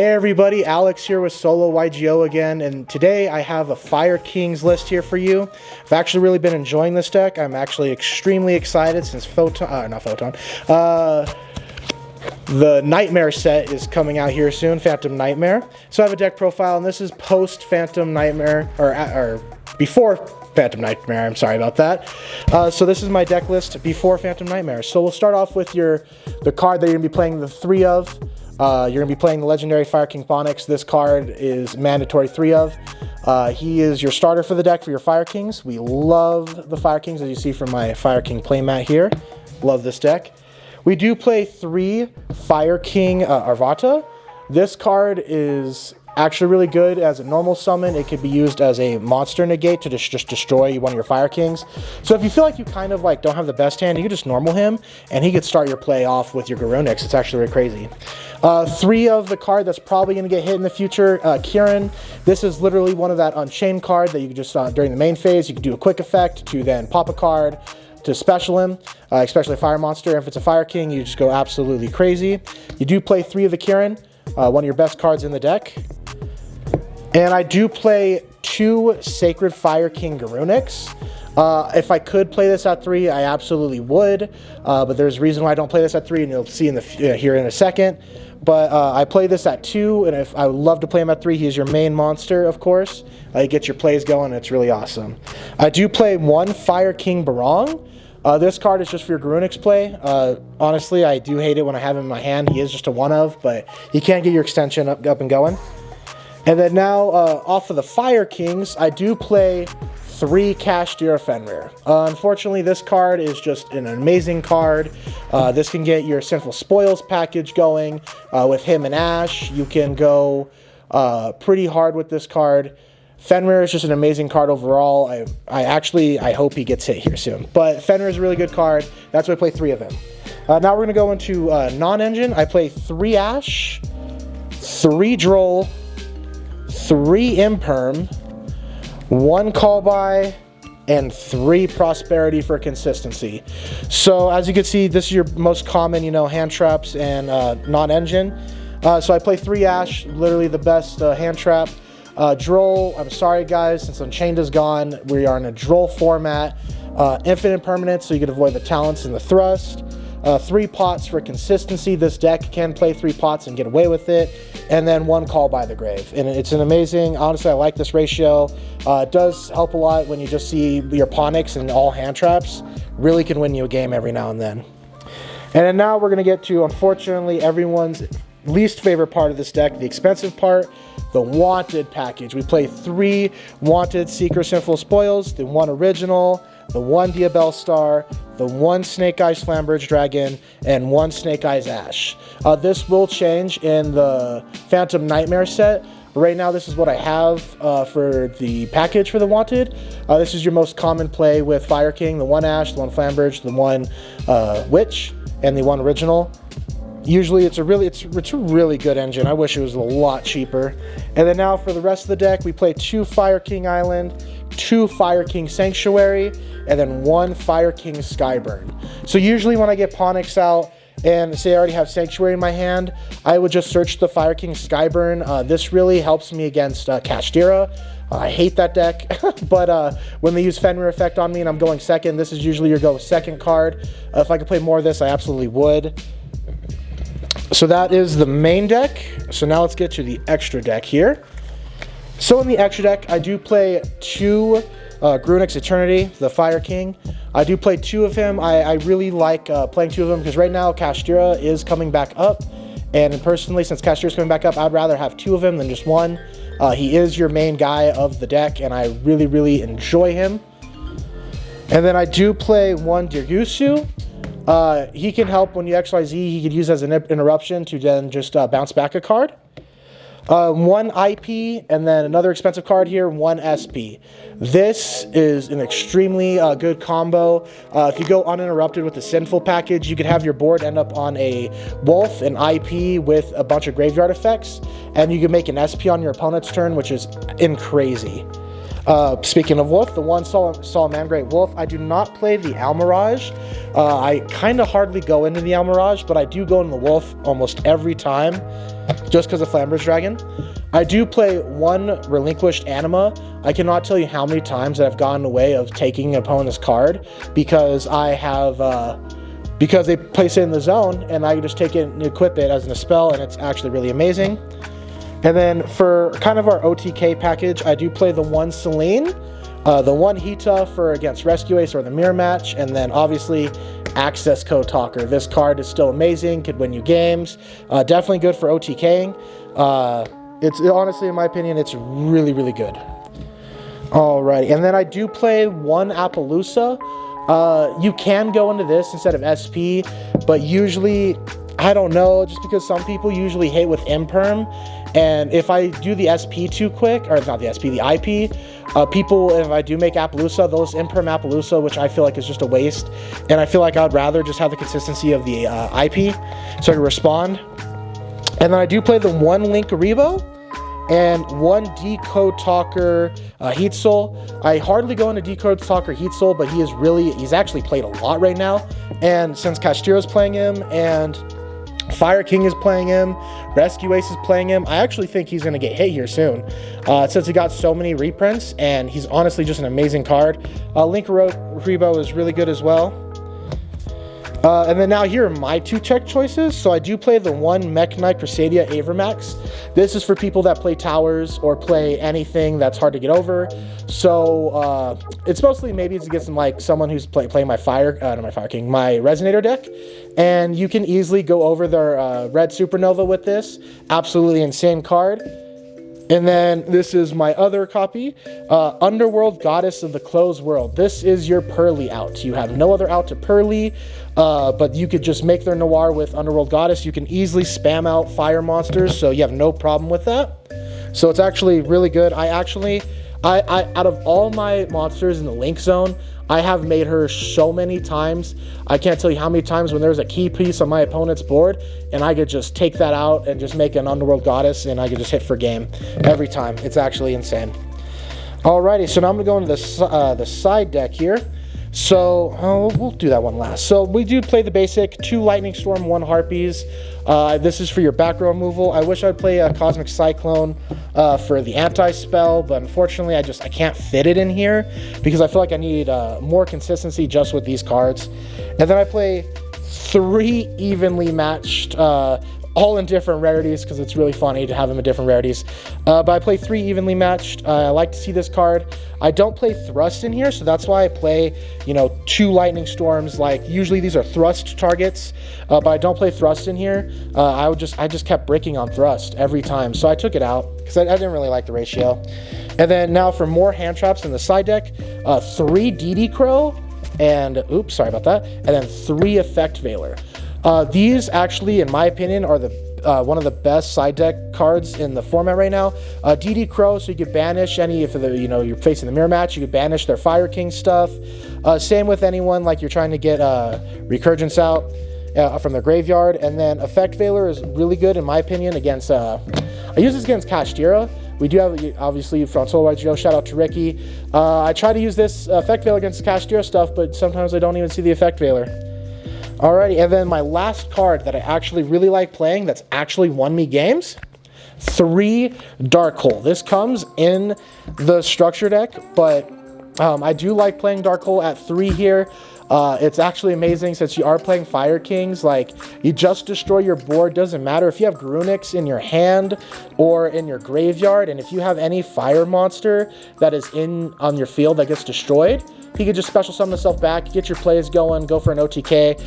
Hey everybody, Alex here with Solo YGO again, and today I have a Fire Kings list here for you. I've actually really been enjoying this deck. I'm actually extremely excited since the Nightmare set is coming out here soon, Phantom Nightmare. So I have a deck profile, and this is post Phantom Nightmare, or before Phantom Nightmare, I'm sorry about that. So this is my deck list before Phantom Nightmare. So we'll start off with the card that you're going to be playing the 3 of. You're going to be playing the legendary Fire King Phoenix. This card is mandatory 3 of. He is your starter for the deck for your Fire Kings. We love the Fire Kings, as you see from my Fire King playmat here. Love this deck. We do play 3 Fire King Arvata. This card is actually really good as a normal summon. It could be used as a monster negate to just destroy one of your Fire Kings. So if you feel like you kind of don't have the best hand, you can just normal him, and he could start your play off with your Garunix. It's actually really crazy. 3 of the card that's probably going to get hit in the future, Kieran. This is literally one of that Unchained card that you can just, during the main phase, you can do a quick effect to then pop a card to special him, especially a Fire Monster. If it's a Fire King, you just go absolutely crazy. You do play 3 of the Kieran, one of your best cards in the deck. And I do play 2 Sacred Fire King Garunix. If I could play this at 3, I absolutely would, but there's a reason why I don't play this at 3, and you'll see here in a second. But I play this at 2, and if I would love to play him at 3, he's your main monster, of course. He gets your plays going, and it's really awesome. I do play 1 Fire King Barong. This card is just for your Garunix play. Honestly, I do hate it when I have him in my hand. He is just a 1 of, but you can get your extension up and going. And then now, off of the Fire Kings, I do play 3 Kashtira Fenrir. Unfortunately, this card is just an amazing card. This can get your Sinful Spoils package going. With him and Ash, you can go pretty hard with this card. Fenrir is just an amazing card overall. I hope he gets hit here soon. But Fenrir is a really good card. That's why I play 3 of him. Now we're going to go into non-engine. I play 3 Ash, 3 Droll, 3 Imperm, 1 Call By, and 3 Prosperity for consistency. So as you can see, this is your most common, hand traps and non-engine. So I play 3 Ash, literally the best hand trap. Droll, I'm sorry guys, since Unchained is gone, we are in a Droll format. Infinite permanence, so you can avoid the talents and the thrust. 3 pots for consistency. This deck can play 3 pots and get away with it. And then 1 Call By the Grave. And it's an amazing, honestly, I like this ratio. It does help a lot when you just see your Ponix and all hand traps. Really can win you a game every now and then. And then now we're going to get to, unfortunately, everyone's least favorite part of this deck, the expensive part, the Wanted package. We play 3 Wanted Seeker Sinful Spoils, the 1 original, the 1 Diabell Star, the 1 Snake Eyes Flambridge Dragon, and 1 Snake Eyes Ash. This will change in the Phantom Nightmare set. Right now, this is what I have for the package for the Wanted. This is your most common play with Fire King, the 1 Ash, the 1 Flambridge, the 1 Witch, and the 1 original. Usually it's a really good engine. I wish it was a lot cheaper. And then now for the rest of the deck, we play 2 Fire King Island, 2 Fire King Sanctuary, and then 1 Fire King Skyburn. So usually when I get Ponix out and say I already have Sanctuary in my hand, I would just search the Fire King Skyburn. This really helps me against Kashtira. I hate that deck, but when they use Fenrir effect on me and I'm going second, this is usually your go second card. If I could play more of this, I absolutely would. So that is the main deck. So now let's get to the extra deck here. So in the extra deck, I do play 2 Garunix Eternity, the Fire King. I do play 2 of him. I really like playing 2 of them because right now Kashtira is coming back up. And personally, since Kashtira is coming back up, I'd rather have 2 of him than just 1. He is your main guy of the deck, and I really, really enjoy him. And then I do play 1 Dirgusu. He can help when you XYZ. He could use as an interruption to then just bounce back a card. 1 IP, and then another expensive card here, 1 SP. This is an extremely good combo. If you go uninterrupted with the Sinful package, you could have your board end up on a Wolf, an IP with a bunch of graveyard effects, and you can make an SP on your opponent's turn, which is crazy. Speaking of wolf, the one Salamangreat wolf, I do not play the Almirage. I kind of hardly go into the Almirage, but I do go into the wolf almost every time, just because of Flamber's Dragon. I do play one Relinquished Anima. I cannot tell you how many times that I've gone in the way of taking an opponent's card because I have, because they place it in the zone and I can just take it and equip it as a spell, and it's actually really amazing. And then for kind of our OTK package, I do play the one Celine, the one Hita for against Rescue Ace or the Mirror Match, and then obviously Access Code Talker. This card is still amazing, could win you games, definitely good for OTKing. It's honestly, in my opinion, it's really, really good. Alrighty, and then I do play one Appaloosa. You can go into this instead of SP, but usually, I don't know, just because some people usually hate with Imperm, and if I do the SP too quick, or not the SP, the IP, people, if I do make Appaloosa, those Imperm Appaloosa, which I feel like is just a waste, and I feel like I'd rather just have the consistency of the IP, so I can respond. And then I do play the one Link Rebo and one Decode Talker Heat Soul. I hardly go into Decode Talker Heat Soul, but he's actually played a lot right now. And since Castiro's playing him and Fire King is playing him, Rescue Ace is playing him, I actually think he's going to get hit here soon. Since he got so many reprints, and he's honestly just an amazing card. Link Rebo is really good as well. And then now here are my two check choices. So I do play the one Mech Knight Crusadia Avermax. This is for people that play towers or play anything that's hard to get over. So it's mostly maybe to get some like someone who's playing my my Resonator deck, and you can easily go over their Red Supernova with this. Absolutely insane card. And then this is my other copy, Underworld Goddess of the Closed World. This is your Pearly out. You have no other out to Pearly, but you could just make their Noir with Underworld Goddess. You can easily spam out fire monsters, so you have no problem with that. So it's actually really good. I out of all my monsters in the Link Zone, I have made her so many times. I can't tell you how many times when there's a key piece on my opponent's board and I could just take that out and just make an Underworld Goddess and I could just hit for game every time. It's actually insane. Alrighty, so now I'm going to go into the side deck here. So we'll do that one last. So we do play the basic 2 Lightning Storm, 1 Harpies. This is for your back row removal. I wish I'd play a Cosmic Cyclone for the anti-spell, but unfortunately I can't fit it in here because I feel like I need more consistency just with these cards. And then I play 3 evenly matched, all in different rarities because it's really funny to have them in different rarities. But I play 3 evenly matched. I like to see this card. I don't play Thrust in here, so that's why I play, 2 Lightning Storms. Like, usually these are Thrust targets, but I don't play Thrust in here. I just kept bricking on Thrust every time, so I took it out because I didn't really like the ratio. And then now for more hand traps in the side deck, 3 DD Crow, and, oops, sorry about that, and then 3 Effect Veiler. These actually, in my opinion, are the one of the best side deck cards in the format right now. DD Crow, so you could banish any, if you're facing the mirror match, you could banish their Fire King stuff. Same with anyone like you're trying to get Recurgence out from their graveyard. And then Effect Veiler is really good in my opinion against. I use this against Kashtira. We do have, obviously, from Solo YUGIOH, shout out to Ricky. I try to use this Effect Veiler against Kashtira stuff, but sometimes I don't even see the Effect Veiler. Alrighty, and then my last card that I actually really like playing that's actually won me games, 3 Dark Hole. This comes in the structure deck, but I do like playing Dark Hole at 3 here. It's actually amazing since you are playing Fire Kings. Like, you just destroy your board. Doesn't matter if you have Grunix in your hand or in your graveyard, and if you have any fire monster that is on your field that gets destroyed, he could just special summon himself back, get your plays going, go for an OTK.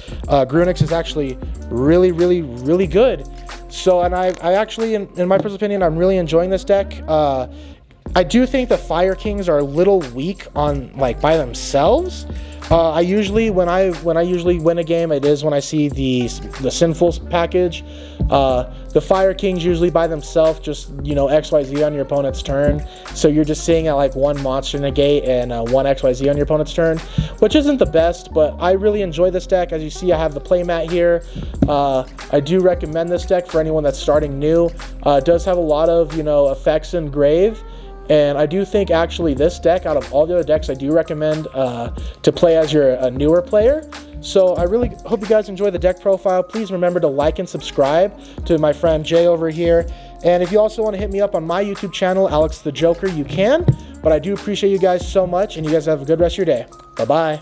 Grunix is actually really, really, really good. So, and I actually, in my personal opinion, I'm really enjoying this deck. I do think the Fire Kings are a little weak on, by themselves. I usually, when I usually win a game, it is when I see the Sinful package. The Fire Kings usually by themselves just, XYZ on your opponent's turn. So you're just seeing at 1 monster negate and 1 XYZ on your opponent's turn, which isn't the best, but I really enjoy this deck. As you see, I have the playmat here. I do recommend this deck for anyone that's starting new. It does have a lot of, effects in Grave. And I do think actually this deck, out of all the other decks, I do recommend to play as you're a newer player. So I really hope you guys enjoy the deck profile. Please remember to like and subscribe to my friend Jay over here. And if you also want to hit me up on my YouTube channel, Alex the Joker, you can. But I do appreciate you guys so much, and you guys have a good rest of your day. Bye-bye.